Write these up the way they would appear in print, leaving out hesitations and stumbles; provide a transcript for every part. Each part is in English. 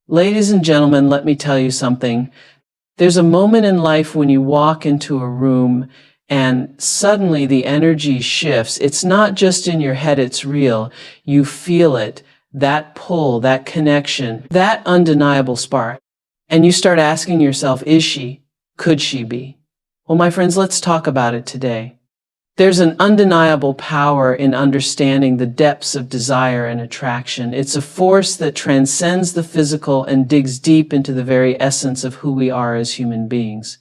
Ladies and gentlemen, let me tell you something. There's a moment in life when you walk into a room and suddenly the energy shifts. It's not just in your head, it's real. You feel it, that pull, that connection, that undeniable spark. And you start asking yourself, is she? Could she be? Well, my friends, let's talk about it today. There's an undeniable power in understanding the depths of desire and attraction. It's a force that transcends the physical and digs deep into the very essence of who we are as human beings.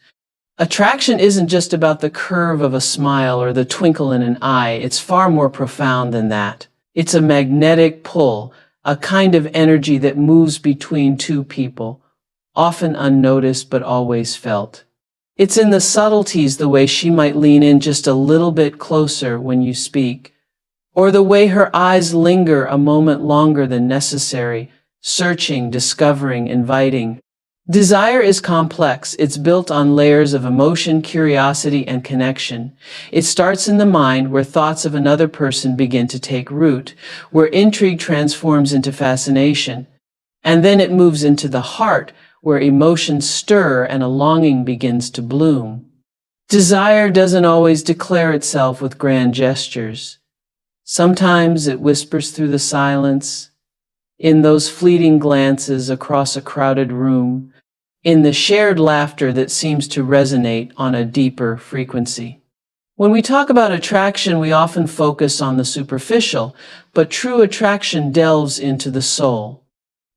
Attraction isn't just about the curve of a smile or the twinkle in an eye. It's far more profound than that. It's a magnetic pull, a kind of energy that moves between two people, often unnoticed but always felt. It's in the subtleties, the way she might lean in just a little bit closer when you speak, or the way her eyes linger a moment longer than necessary, searching, discovering, inviting. Desire is complex. It's built on layers of emotion, curiosity, and connection. It starts in the mind, where thoughts of another person begin to take root, where intrigue transforms into fascination, and then it moves into the heart, where emotions stir and a longing begins to bloom. Desire doesn't always declare itself with grand gestures. Sometimes it whispers through the silence, in those fleeting glances across a crowded room, in the shared laughter that seems to resonate on a deeper frequency. When we talk about attraction, we often focus on the superficial, but true attraction delves into the soul.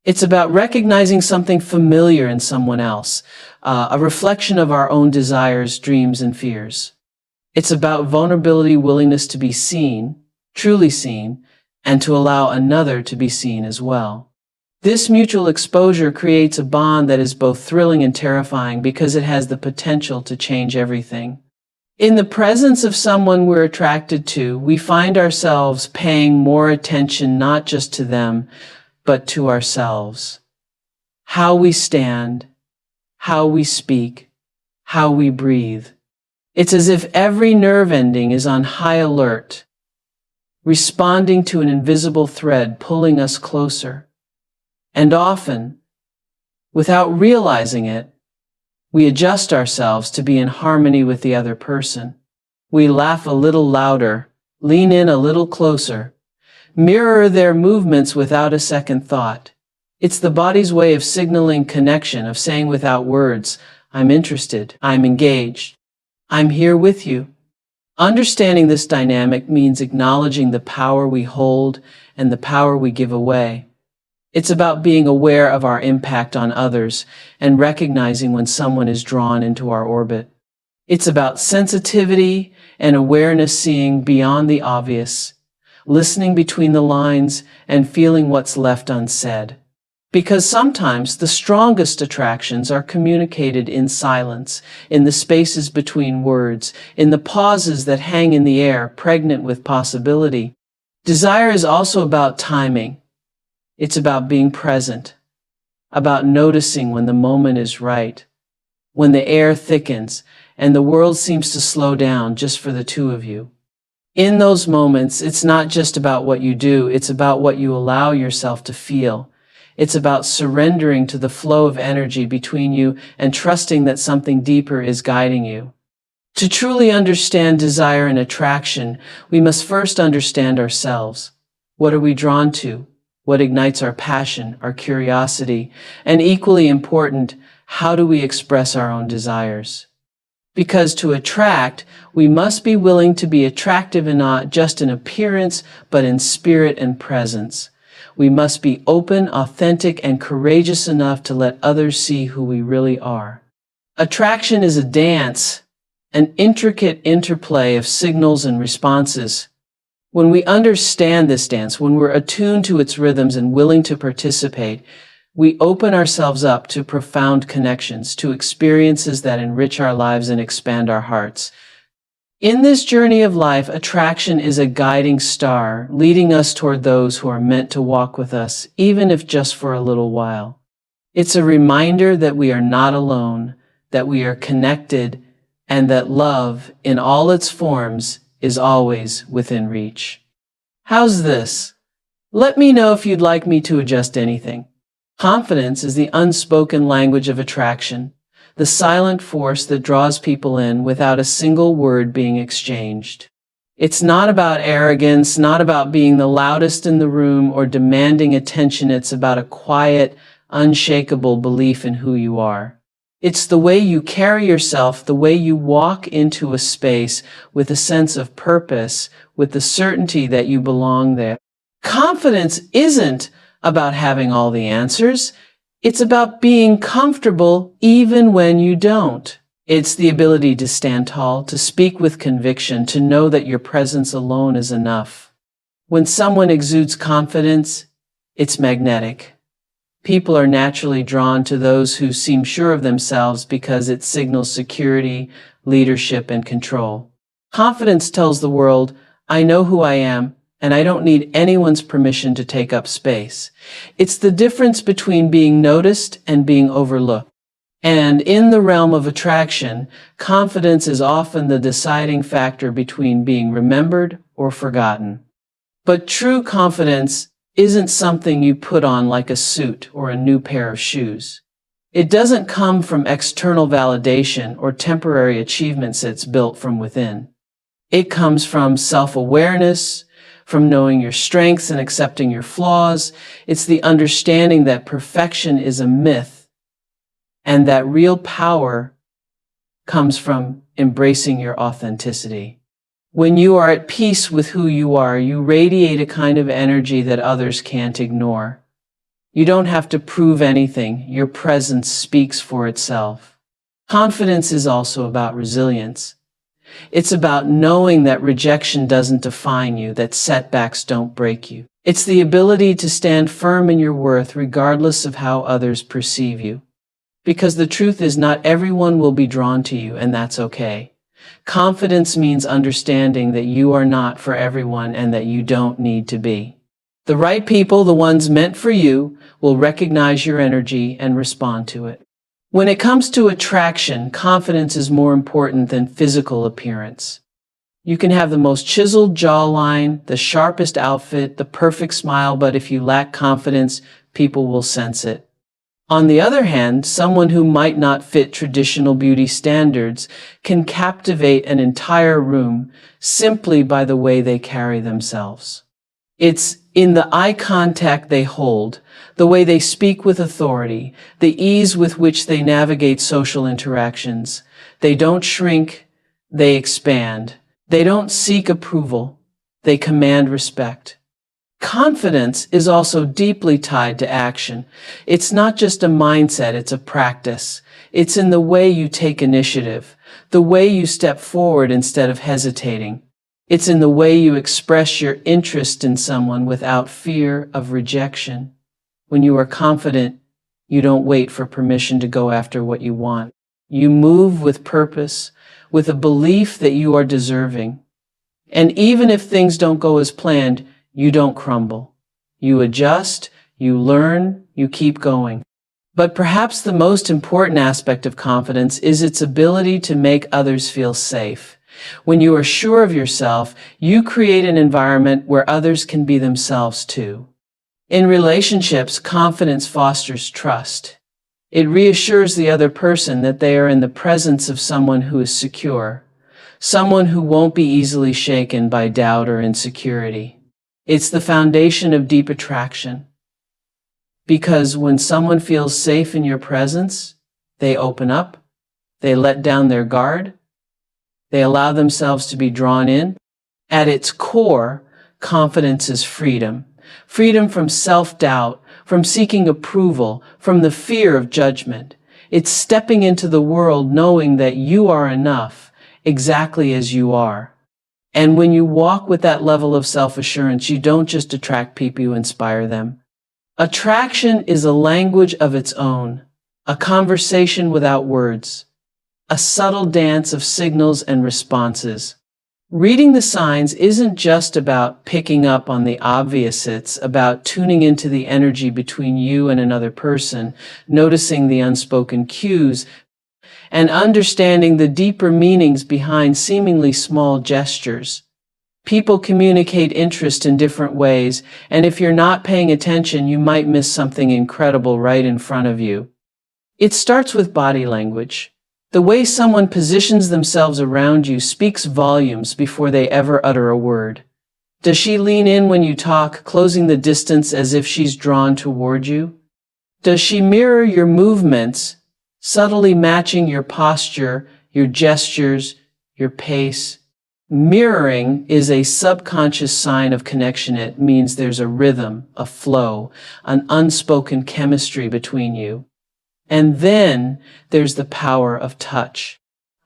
It's about recognizing something familiar in someone else, a reflection of our own desires, dreams, and fears. It's about vulnerability, willingness to be seen, truly seen, and to allow another to be seen as well. This mutual exposure creates a bond that is both thrilling and terrifying because it has the potential to change everything. In the presence of someone we're attracted to, we find ourselves paying more attention not just to them, but to ourselves. How we stand, how we speak, how we breathe. It's as if every nerve ending is on high alert, responding to an invisible thread pulling us closer. And often, without realizing it, we adjust ourselves to be in harmony with the other person. We laugh a little louder, lean in a little closer, mirror their movements without a second thought. It's the body's way of signaling connection, of saying without words, I'm interested, I'm engaged, I'm here with you. Understanding this dynamic means acknowledging the power we hold and the power we give away. It's about being aware of our impact on others and recognizing when someone is drawn into our orbit. It's about sensitivity and awareness, seeing beyond the obvious, listening between the lines, and feeling what's left unsaid. Because sometimes the strongest attractions are communicated in silence, in the spaces between words, in the pauses that hang in the air, pregnant with possibility. Desire is also about timing. It's about being present, about noticing when the moment is right, when the air thickens and the world seems to slow down just for the two of you. In those moments, it's not just about what you do, it's about what you allow yourself to feel. It's about surrendering to the flow of energy between you and trusting that something deeper is guiding you. To truly understand desire and attraction, we must first understand ourselves. What are we drawn to? What ignites our passion, our curiosity? And equally important, how do we express our own desires? Because to attract, we must be willing to be attractive, and not just in appearance, but in spirit and presence. We must be open, authentic, and courageous enough to let others see who we really are. Attraction is a dance, an intricate interplay of signals and responses. When we understand this dance, when we're attuned to its rhythms and willing to participate, we open ourselves up to profound connections, to experiences that enrich our lives and expand our hearts. In this journey of life, attraction is a guiding star, leading us toward those who are meant to walk with us, even if just for a little while. It's a reminder that we are not alone, that we are connected, and that love, in all its forms, is always within reach. How's this? Let me know if you'd like me to adjust anything. Confidence is the unspoken language of attraction, the silent force that draws people in without a single word being exchanged. It's not about arrogance, not about being the loudest in the room or demanding attention. It's about a quiet, unshakable belief in who you are. It's the way you carry yourself, the way you walk into a space with a sense of purpose, with the certainty that you belong there. Confidence isn't about having all the answers. It's about being comfortable even when you don't. It's the ability to stand tall, to speak with conviction, to know that your presence alone is enough. When someone exudes confidence, it's magnetic. People are naturally drawn to those who seem sure of themselves because it signals security, leadership, and control. Confidence tells the world, I know who I am, and I don't need anyone's permission to take up space. It's the difference between being noticed and being overlooked. And in the realm of attraction, confidence is often the deciding factor between being remembered or forgotten. But true confidence isn't something you put on like a suit or a new pair of shoes. It doesn't come from external validation or temporary achievements. It's built from within. It comes from self-awareness, from knowing your strengths and accepting your flaws. It's the understanding that perfection is a myth and that real power comes from embracing your authenticity. When you are at peace with who you are, you radiate a kind of energy that others can't ignore. You don't have to prove anything. Your presence speaks for itself. Confidence is also about resilience. It's about knowing that rejection doesn't define you, that setbacks don't break you. It's the ability to stand firm in your worth regardless of how others perceive you. Because the truth is, not everyone will be drawn to you, and that's okay. Confidence means understanding that you are not for everyone and that you don't need to be. The right people, the ones meant for you, will recognize your energy and respond to it. When it comes to attraction, confidence is more important than physical appearance. You can have the most chiseled jawline, the sharpest outfit, the perfect smile, but if you lack confidence, people will sense it. On the other hand, someone who might not fit traditional beauty standards can captivate an entire room simply by the way they carry themselves. It's in the eye contact they hold, the way they speak with authority, the ease with which they navigate social interactions. They don't shrink, they expand. They don't seek approval, they command respect. Confidence is also deeply tied to action. It's not just a mindset, it's a practice. It's in the way you take initiative, the way you step forward instead of hesitating. It's in the way you express your interest in someone without fear of rejection. When you are confident, you don't wait for permission to go after what you want. You move with purpose, with a belief that you are deserving. And even if things don't go as planned, you don't crumble. You adjust, you learn, you keep going. But perhaps the most important aspect of confidence is its ability to make others feel safe. When you are sure of yourself, you create an environment where others can be themselves too. In relationships, confidence fosters trust. It reassures the other person that they are in the presence of someone who is secure, someone who won't be easily shaken by doubt or insecurity. It's the foundation of deep attraction. Because when someone feels safe in your presence, they open up, they let down their guard, they allow themselves to be drawn in. At its core, confidence is freedom. Freedom from self-doubt, from seeking approval, from the fear of judgment. It's stepping into the world knowing that you are enough, exactly as you are. And when you walk with that level of self-assurance, you don't just attract people, you inspire them. Attraction is a language of its own, a conversation without words, a subtle dance of signals and responses. Reading the signs isn't just about picking up on the obvious, it's about tuning into the energy between you and another person, noticing the unspoken cues, and understanding the deeper meanings behind seemingly small gestures. People communicate interest in different ways, and if you're not paying attention, you might miss something incredible right in front of you. It starts with body language. The way someone positions themselves around you speaks volumes before they ever utter a word. Does she lean in when you talk, closing the distance as if she's drawn toward you? Does she mirror your movements, subtly matching your posture, your gestures, your pace? Mirroring is a subconscious sign of connection. It means there's a rhythm, a flow, an unspoken chemistry between you. And then there's the power of touch.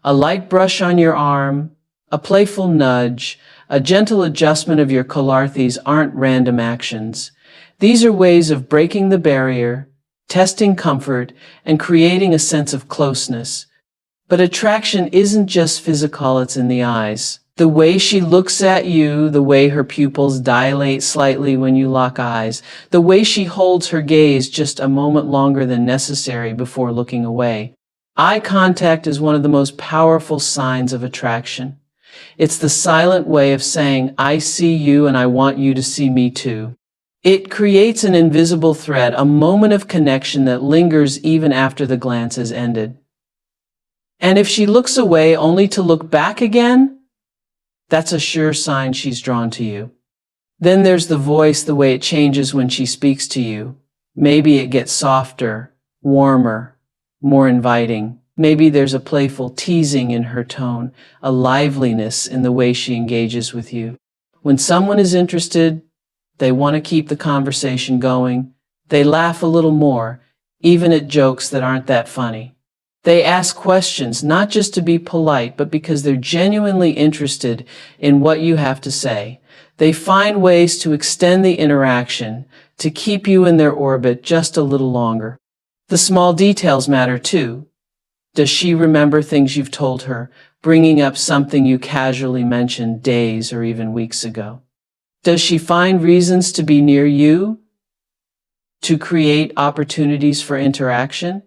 A light brush on your arm, a playful nudge, a gentle adjustment of your collar. These aren't random actions. These are ways of breaking the barrier, testing comfort, and creating a sense of closeness. But attraction isn't just physical, it's in the eyes. The way she looks at you, the way her pupils dilate slightly when you lock eyes, the way she holds her gaze just a moment longer than necessary before looking away. Eye contact is one of the most powerful signs of attraction. It's the silent way of saying, I see you and I want you to see me too. It creates an invisible thread, a moment of connection that lingers even after the glance has ended. And if she looks away only to look back again, that's a sure sign she's drawn to you. Then there's the voice, the way it changes when she speaks to you. Maybe it gets softer, warmer, more inviting. Maybe there's a playful teasing in her tone, a liveliness in the way she engages with you. When someone is interested, they want to keep the conversation going. They laugh a little more, even at jokes that aren't that funny. They ask questions, not just to be polite, but because they're genuinely interested in what you have to say. They find ways to extend the interaction, to keep you in their orbit just a little longer. The small details matter too. Does she remember things you've told her, bringing up something you casually mentioned days or even weeks ago? Does she find reasons to be near you, to create opportunities for interaction?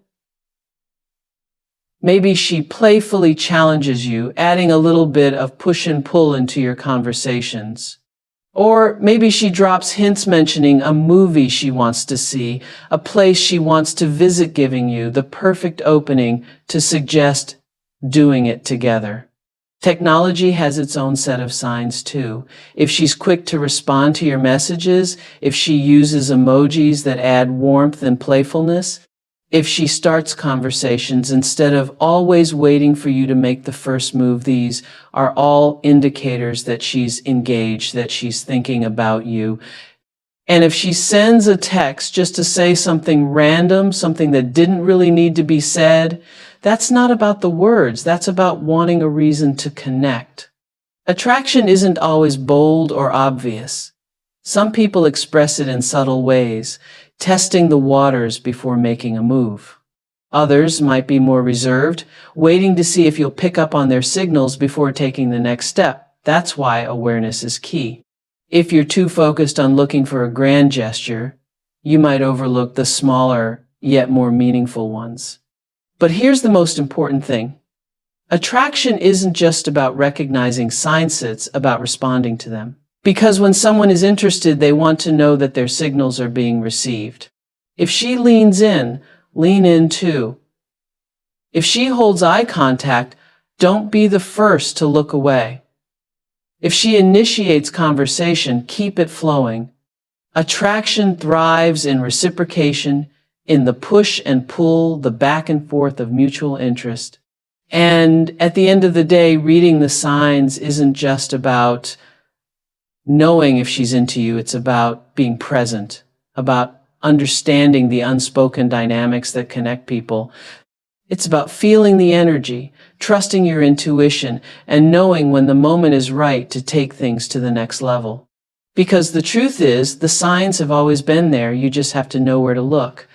Maybe she playfully challenges you, adding a little bit of push and pull into your conversations. Or maybe she drops hints mentioning a movie she wants to see, a place she wants to visit, giving you the perfect opening to suggest doing it together. Technology has its own set of signs too. If she's quick to respond to your messages, if she uses emojis that add warmth and playfulness, if she starts conversations instead of always waiting for you to make the first move, these are all indicators that she's engaged, that she's thinking about you. And if she sends a text just to say something random, something that didn't really need to be said, that's not about the words. That's about wanting a reason to connect. Attraction isn't always bold or obvious. Some people express it in subtle ways, testing the waters before making a move. Others might be more reserved, waiting to see if you'll pick up on their signals before taking the next step. That's why awareness is key. If you're too focused on looking for a grand gesture, you might overlook the smaller, yet more meaningful ones. But here's the most important thing. Attraction isn't just about recognizing signs, it's about responding to them. Because when someone is interested, they want to know that their signals are being received. If she leans in, lean in too. If she holds eye contact, don't be the first to look away. If she initiates conversation, keep it flowing. Attraction thrives in reciprocation, in the push and pull, the back and forth of mutual interest. And at the end of the day, reading the signs isn't just about knowing if she's into you, it's about being present, about understanding the unspoken dynamics that connect people. It's about feeling the energy, trusting your intuition, and knowing when the moment is right to take things to the next level. Because the truth is, the signs have always been there, you just have to know where to look.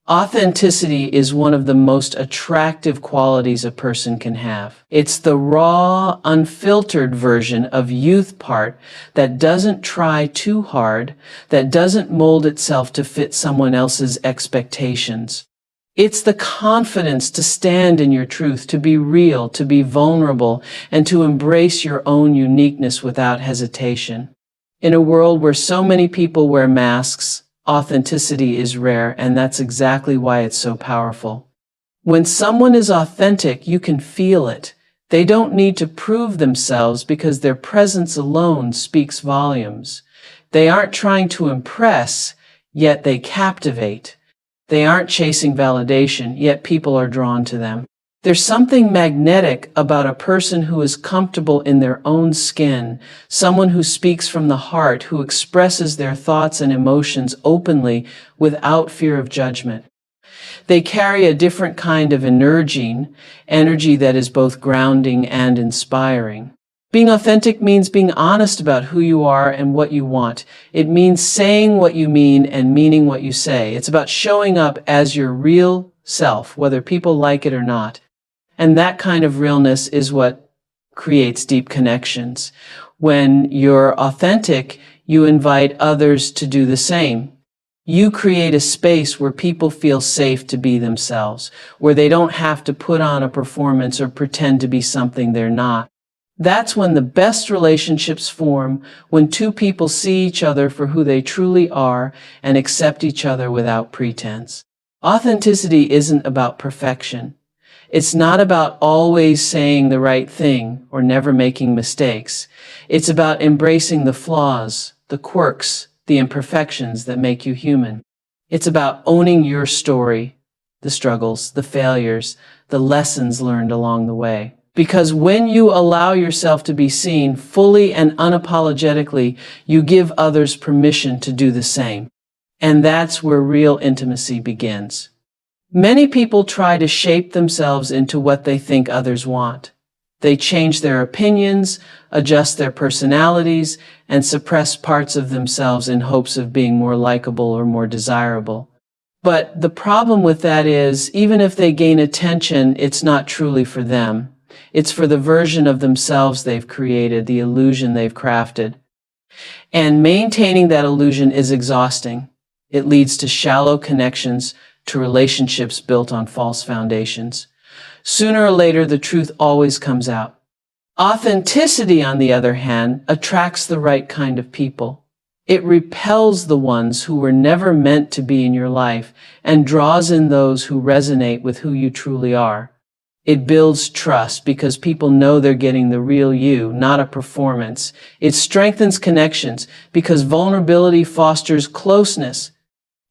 Authenticity is one of the most attractive qualities a person can have. It's the raw, unfiltered version of youth part that doesn't try too hard, that doesn't mold itself to fit someone else's expectations. It's the confidence to stand in your truth, to be real, to be vulnerable, and to embrace your own uniqueness without hesitation. In a world where so many people wear masks, authenticity is rare, and that's exactly why it's so powerful. When someone is authentic, you can feel it. They don't need to prove themselves because their presence alone speaks volumes. They aren't trying to impress, yet they captivate. They aren't chasing validation, yet people are drawn to them. There's something magnetic about a person who is comfortable in their own skin, someone who speaks from the heart, who expresses their thoughts and emotions openly without fear of judgment. They carry a different kind of energy that is both grounding and inspiring. Being authentic means being honest about who you are and what you want. It means saying what you mean and meaning what you say. It's about showing up as your real self, whether people like it or not. And that kind of realness is what creates deep connections. When you're authentic, you invite others to do the same. You create a space where people feel safe to be themselves, where they don't have to put on a performance or pretend to be something they're not. That's when the best relationships form, when two people see each other for who they truly are and accept each other without pretense. Authenticity isn't about perfection. It's not about always saying the right thing or never making mistakes. It's about embracing the flaws, the quirks, the imperfections that make you human. It's about owning your story, the struggles, the failures, the lessons learned along the way. Because when you allow yourself to be seen fully and unapologetically, you give others permission to do the same. And that's where real intimacy begins. Many people try to shape themselves into what they think others want. They change their opinions, adjust their personalities, and suppress parts of themselves in hopes of being more likable or more desirable. But the problem with that is, even if they gain attention, it's not truly for them. It's for the version of themselves they've created, the illusion they've crafted. And maintaining that illusion is exhausting. It leads to shallow connections, to relationships built on false foundations. Sooner or later, the truth always comes out. Authenticity, on the other hand, attracts the right kind of people. It repels the ones who were never meant to be in your life and draws in those who resonate with who you truly are. It builds trust because people know they're getting the real you, not a performance. It strengthens connections because vulnerability fosters closeness.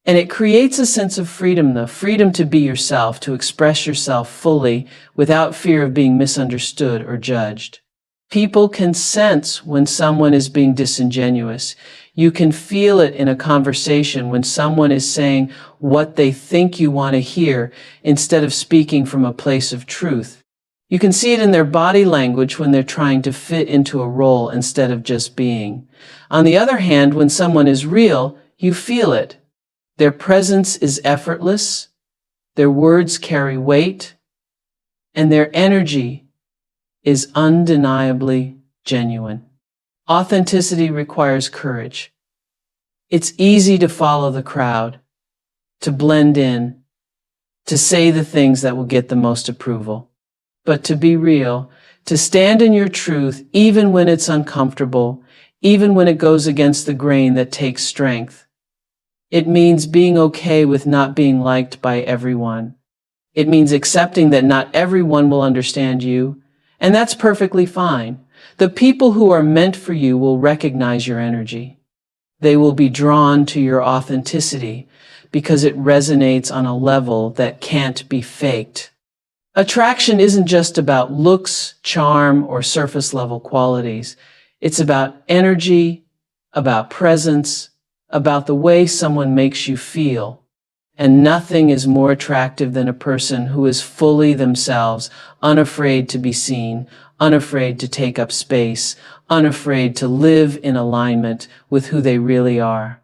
And it creates a sense of freedom, the freedom to be yourself, to express yourself fully without fear of being misunderstood or judged. People can sense when someone is being disingenuous. You can feel it in a conversation when someone is saying what they think you want to hear instead of speaking from a place of truth. You can see it in their body language when they're trying to fit into a role instead of just being. On the other hand, when someone is real, you feel it. Their presence is effortless, their words carry weight, and their energy is undeniably genuine. Authenticity requires courage. It's easy to follow the crowd, to blend in, to say the things that will get the most approval. But to be real, to stand in your truth, even when it's uncomfortable, even when it goes against the grain, that takes strength. It means being okay with not being liked by everyone. It means accepting that not everyone will understand you, and that's perfectly fine. The people who are meant for you will recognize your energy. They will be drawn to your authenticity because it resonates on a level that can't be faked. Attraction isn't just about looks, charm, or surface level qualities. It's about energy, about presence, about the way someone makes you feel. And nothing is more attractive than a person who is fully themselves, unafraid to be seen, unafraid to take up space, unafraid to live in alignment with who they really are.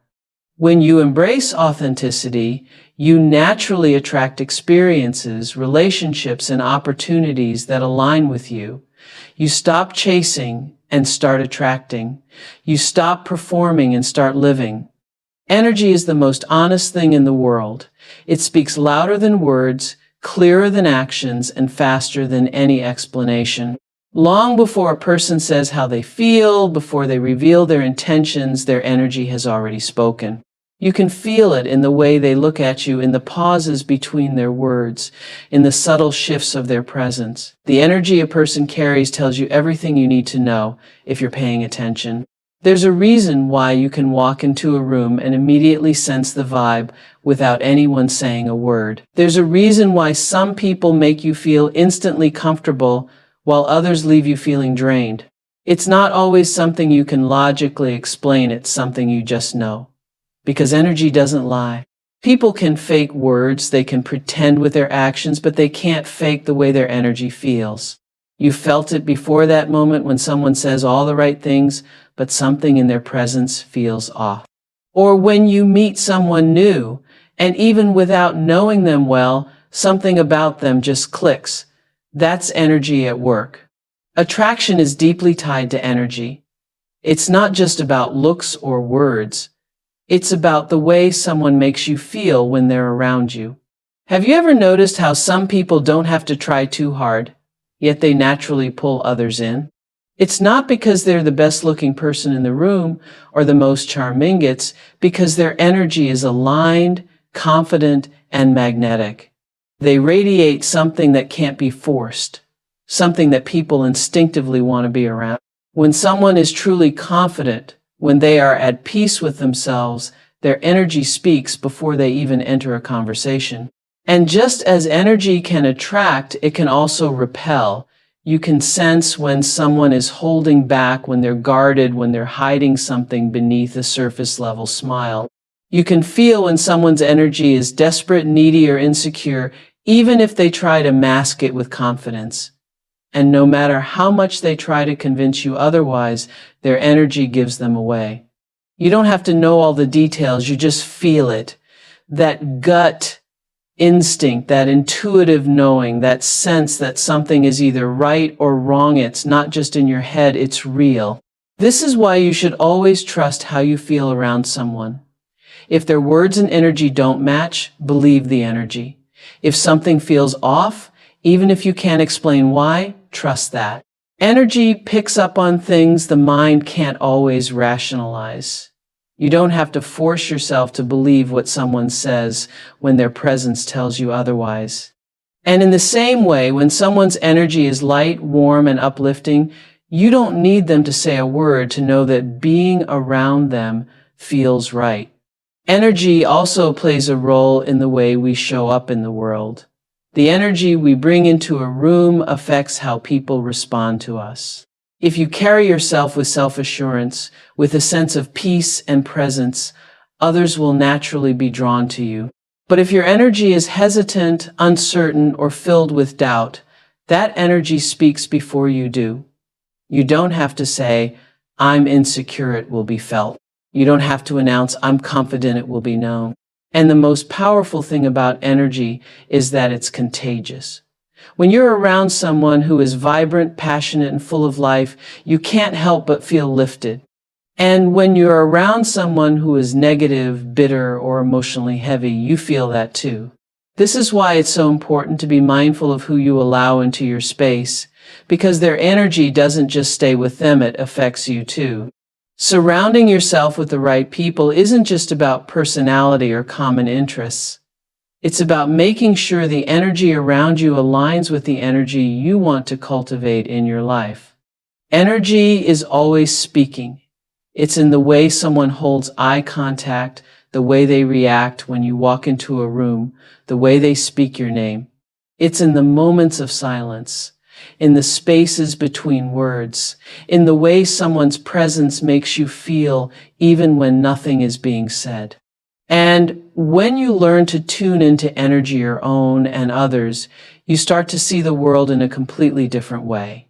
When you embrace authenticity, you naturally attract experiences, relationships, and opportunities that align with you. You stop chasing and start attracting. You stop performing and start living. Energy is the most honest thing in the world. It speaks louder than words, clearer than actions, and faster than any explanation. Long before a person says how they feel, before they reveal their intentions, their energy has already spoken. You can feel it in the way they look at you, in the pauses between their words, in the subtle shifts of their presence. The energy a person carries tells you everything you need to know if you're paying attention. There's a reason why you can walk into a room and immediately sense the vibe without anyone saying a word. There's a reason why some people make you feel instantly comfortable while others leave you feeling drained. It's not always something you can logically explain, it's something you just know. Because energy doesn't lie. People can fake words, they can pretend with their actions, but they can't fake the way their energy feels. You felt it before that moment when someone says all the right things, but something in their presence feels off. Or when you meet someone new, and even without knowing them well, something about them just clicks. That's energy at work. Attraction is deeply tied to energy. It's not just about looks or words. It's about the way someone makes you feel when they're around you. Have you ever noticed how some people don't have to try too hard, yet they naturally pull others in? It's not because they're the best looking person in the room or the most charming, it's because their energy is aligned, confident, and magnetic. They radiate something that can't be forced, something that people instinctively want to be around. When someone is truly confident, when they are at peace with themselves, their energy speaks before they even enter a conversation. And just as energy can attract, it can also repel. You can sense when someone is holding back, when they're guarded, when they're hiding something beneath a surface level smile. You can feel when someone's energy is desperate, needy, or insecure, even if they try to mask it with confidence. And no matter how much they try to convince you otherwise, their energy gives them away. You don't have to know all the details, you just feel it. That gut instinct, that intuitive knowing, that sense that something is either right or wrong. It's not just in your head, it's real. This is why you should always trust how you feel around someone. If their words and energy don't match, believe the energy. If something feels off, even if you can't explain why, trust that. Energy picks up on things the mind can't always rationalize. You don't have to force yourself to believe what someone says when their presence tells you otherwise. And in the same way, when someone's energy is light, warm, and uplifting, you don't need them to say a word to know that being around them feels right. Energy also plays a role in the way we show up in the world. The energy we bring into a room affects how people respond to us. If you carry yourself with self-assurance, with a sense of peace and presence, others will naturally be drawn to you. But if your energy is hesitant, uncertain, or filled with doubt, that energy speaks before you do. You don't have to say, "I'm insecure," it will be felt. You don't have to announce, "I'm confident," it will be known. And the most powerful thing about energy is that it's contagious. When you're around someone who is vibrant, passionate, and full of life, you can't help but feel lifted. And when you're around someone who is negative, bitter, or emotionally heavy, you feel that too. This is why it's so important to be mindful of who you allow into your space, because their energy doesn't just stay with them, it affects you too. Surrounding yourself with the right people isn't just about personality or common interests. It's about making sure the energy around you aligns with the energy you want to cultivate in your life. Energy is always speaking. It's in the way someone holds eye contact, the way they react when you walk into a room, the way they speak your name. It's in the moments of silence, in the spaces between words, in the way someone's presence makes you feel even when nothing is being said. And when you learn to tune into energy, your own and others, you start to see the world in a completely different way.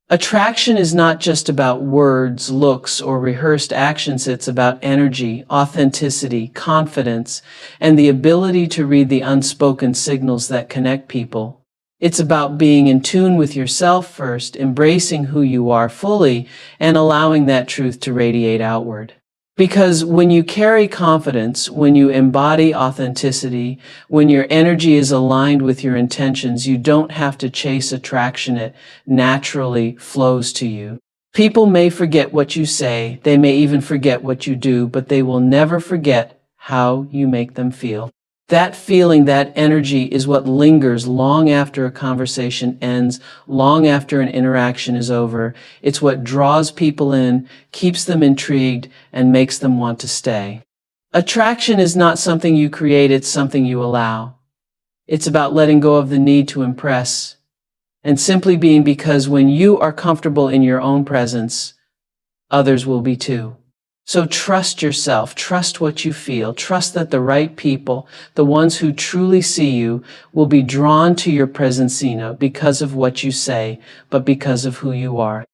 Attraction is not just about words, looks, or rehearsed actions. It's about energy, authenticity, confidence, and the ability to read the unspoken signals that connect people. It's about being in tune with yourself first, embracing who you are fully, and allowing that truth to radiate outward. Because when you carry confidence, when you embody authenticity, when your energy is aligned with your intentions, you don't have to chase attraction. It naturally flows to you. People may forget what you say, they may even forget what you do, but they will never forget how you make them feel. That feeling, that energy is what lingers long after a conversation ends, long after an interaction is over. It's what draws people in, keeps them intrigued, and makes them want to stay. Attraction is not something you create, it's something you allow. It's about letting go of the need to impress and simply being, because when you are comfortable in your own presence, others will be too. So trust yourself, trust what you feel, trust that the right people, the ones who truly see you, will be drawn to your presence, not because of what you say, but because of who you are.